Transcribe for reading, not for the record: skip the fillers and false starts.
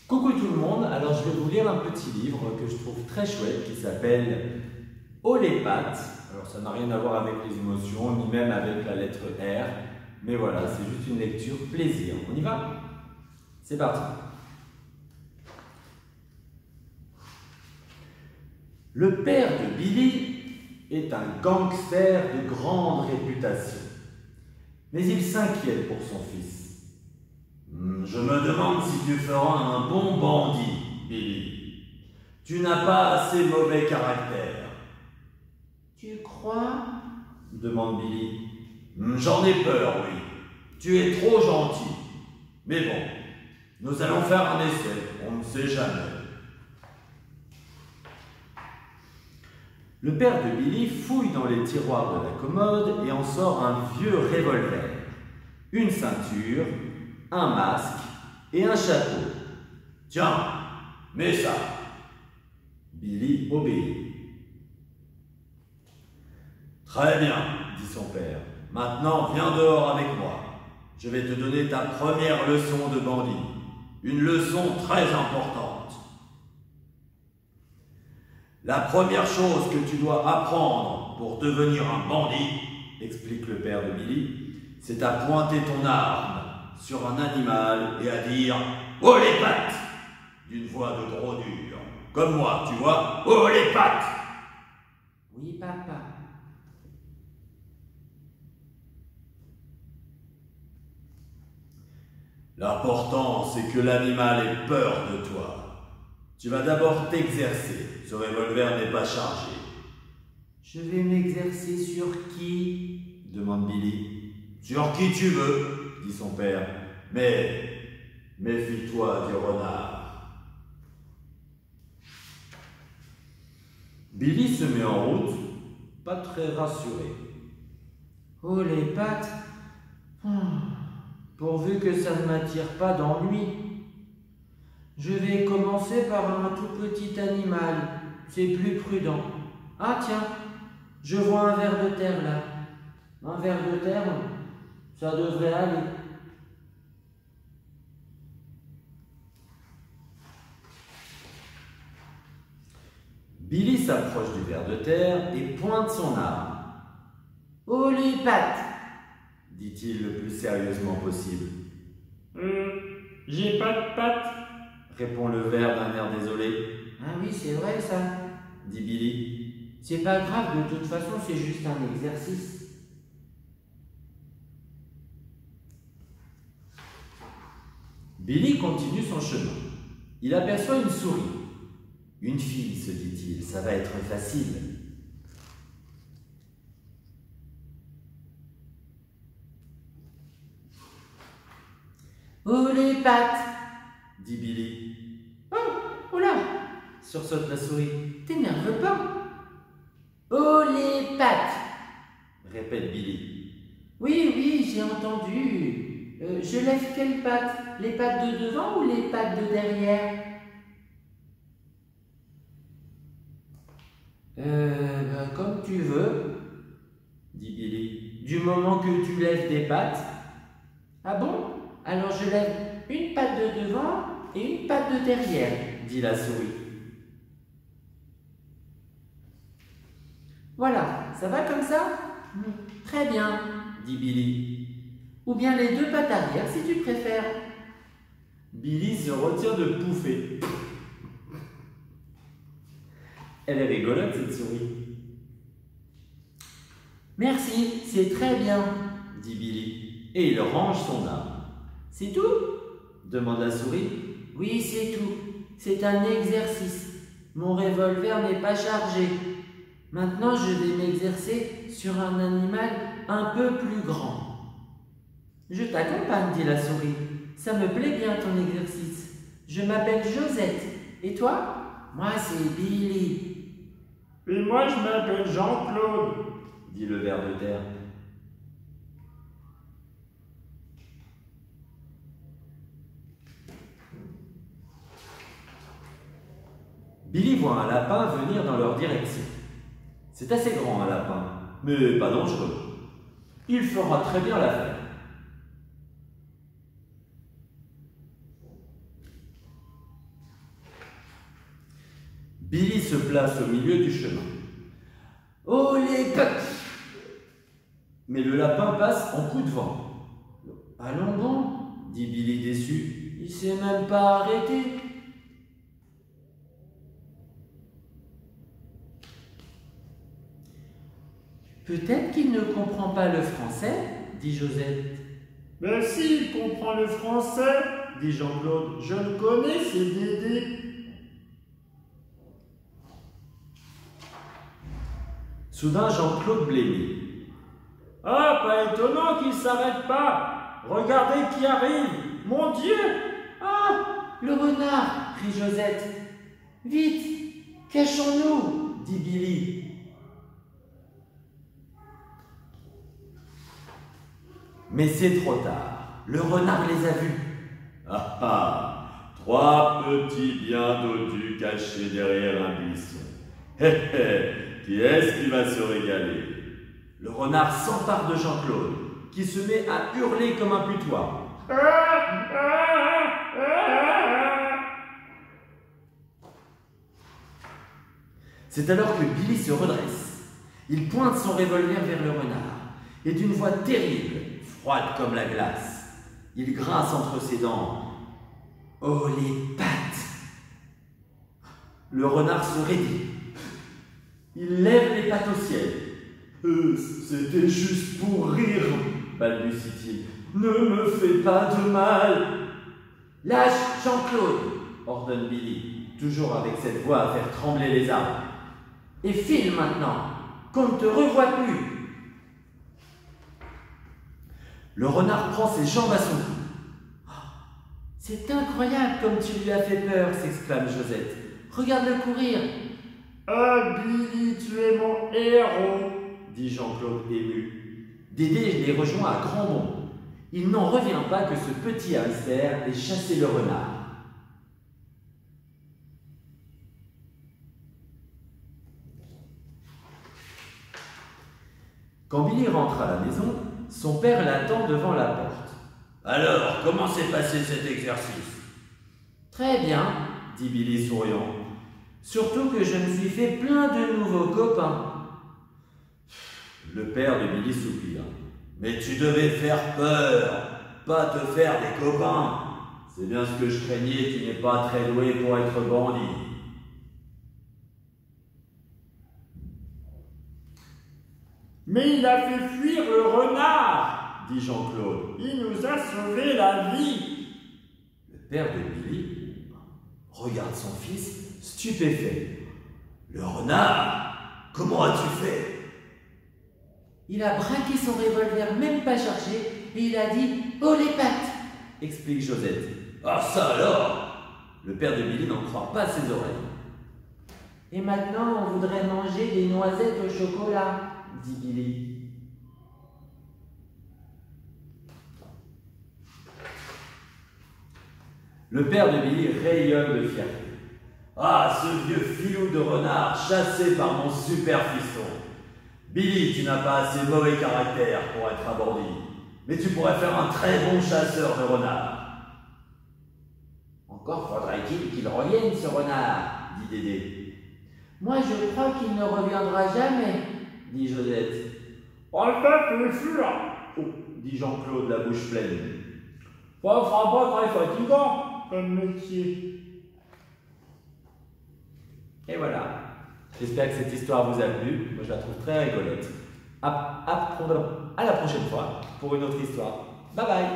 Coucou tout le monde, alors je vais vous lire un petit livre que je trouve très chouette qui s'appelle Oh les pattes. Alors ça n'a rien à voir avec les émotions, ni même avec la lettre R, mais voilà, c'est juste une lecture plaisir. On y va? C'est parti. Le père de Billy est un gangster de grande réputation, mais il s'inquiète pour son fils. Je me demande si tu feras un bon bandit, Billy. Tu n'as pas assez mauvais caractère. Tu crois? Demande Billy. J'en ai peur, oui. Tu es trop gentil. Mais bon, nous allons faire un essai, on ne sait jamais. Le père de Billy fouille dans les tiroirs de la commode et en sort un vieux revolver, une ceinture, un masque et un chapeau. Tiens, mets ça. Billy obéit. Très bien, dit son père. Maintenant, viens dehors avec moi. Je vais te donner ta première leçon de bandit. Une leçon très importante. La première chose que tu dois apprendre pour devenir un bandit, explique le père de Billy, c'est à pointer ton arme sur un animal et à dire « Oh les pattes !» d'une voix de gros dur. Comme moi, tu vois, « Oh les pattes !» Oui, papa. L'important, c'est que l'animal ait peur de toi. Tu vas d'abord t'exercer. Ce revolver n'est pas chargé. Je vais m'exercer sur qui? Demande Billy. Sur qui tu veux, dit son père. Mais méfie-toi du renard. Billy se met en route, pas très rassuré. Oh les pattes. Pourvu que ça ne m'attire pas d'ennui. Je vais commencer par un tout petit animal. C'est plus prudent. Ah tiens, je vois un ver de terre là. Un ver de terre, ça devrait aller. Billy s'approche du ver de terre et pointe son arme. Oh les pattes! Dit-il le plus sérieusement possible. J'ai pas de pattes. Répond le ver d'un air désolé. Ah oui, c'est vrai ça. Dit Billy. C'est pas grave, de toute façon, c'est juste un exercice. Billy continue son chemin. Il aperçoit une souris. Une fille, se dit-il, ça va être facile. Oh les pattes! Dit Billy. Oh là! Sursaute la souris. T'énerve pas! Oh les pattes! Répète Billy. Oui, j'ai entendu. Je lève quelles pattes? Les pattes de devant ou les pattes de derrière? Comme tu veux, Dit Billy. du moment que tu lèves des pattes. Ah bon? Alors je lève une patte de devant et une patte de derrière. Dit la souris. Voilà, ça va comme ça? Très bien. Dit Billy. Ou bien les deux pattes arrière si tu préfères. Billy se retient de pouffer. Elle est rigolote cette souris. Merci, c'est très bien. Dit Billy. Et il range son arme. C'est tout? Demande la souris. Oui, c'est tout. C'est un exercice. Mon revolver n'est pas chargé. Maintenant, je vais m'exercer sur un animal un peu plus grand. Je t'accompagne, dit la souris. Ça me plaît bien ton exercice. Je m'appelle Josette. Et toi? Moi, c'est Billy. Et moi, je m'appelle Jean-Claude. Dit le ver de terre. Billy voit un lapin venir dans leur direction. C'est assez grand un lapin, mais pas dangereux. Il fera très bien l'affaire. Billy se place au milieu du chemin. Oh les pattes! Mais le lapin passe en coup de vent. Allons bon, Dit Billy déçu. il s'est même pas arrêté. Peut-être qu'il ne comprend pas le français, dit Josette. Mais si, il comprend le français, dit Jean-Claude. Je le connais, c'est Dédé. Soudain, Jean-Claude blêmit. Ah, pas étonnant qu'il s'arrête pas. Regardez qui arrive. Mon Dieu! Ah, le renard, crie Josette. Vite, cachons-nous, dit Billy. Mais c'est trop tard. Le renard les a vus. Ah ah! 3 petits biens dodus cachés derrière un buisson. Hé hé! Qui est-ce qui va se régaler? Le renard s'empare de Jean-Claude, qui se met à hurler comme un putois. C'est alors que Billy se redresse. Il pointe son revolver vers le renard, et d'une voix terrible, froide comme la glace, il grince entre ses dents. Oh les pattes! Le renard se raidit. Il lève les pattes au ciel. C'était juste pour rire, balbutie-t-il. Ne me fais pas de mal. Lâche Jean-Claude, Ordonne Billy, toujours avec cette voix à faire trembler les arbres. et file maintenant, qu'on ne te revoie plus. Le renard prend ses jambes à son cou. C'est incroyable comme tu lui as fait peur, s'exclame Josette. Regarde-le courir. Ah, Billy, tu es mon héros, dit Jean-Claude ému. Dédé les rejoint à grand bond. Il n'en revient pas que ce petit hamster ait chassé le renard. Quand Billy rentre à la maison, son père l'attend devant la porte. Alors, comment s'est passé cet exercice? Très bien, Dit Billy souriant. surtout que je me suis fait plein de nouveaux copains. Le père de Billy soupira. Mais tu devais faire peur, pas te faire des copains. C'est bien ce que je craignais, tu n'es pas très doué pour être bandit. mais il a fait fuir le renard. Dit Jean-Claude. Il nous a sauvé la vie. Le père de Billy regarde son fils stupéfait. Le renard, comment as-tu fait? Il a braqué son revolver même pas chargé et il a dit « Oh les pattes !» Explique Josette. Ah ça alors? Le père de Billy n'en croit pas ses oreilles. Et maintenant on voudrait manger des noisettes au chocolat, dit Billy. Le père de Billy rayonne de fierté. Ah, ce vieux filou de renard chassé par mon super fiston. Billy, tu n'as pas assez mauvais caractère pour être un bandit, mais tu pourrais faire un très bon chasseur de renards. Encore faudrait-il qu'il revienne ce renard, Dit Dédé. Moi je crois qu'il ne reviendra jamais, dit Josette. En fait, le fuir. Oh, dit Jean-Claude, la bouche pleine. Ça sera pas très fatigant comme métier. Et voilà. J'espère que cette histoire vous a plu. Moi, je la trouve très rigolote. À la prochaine fois pour une autre histoire. Bye bye.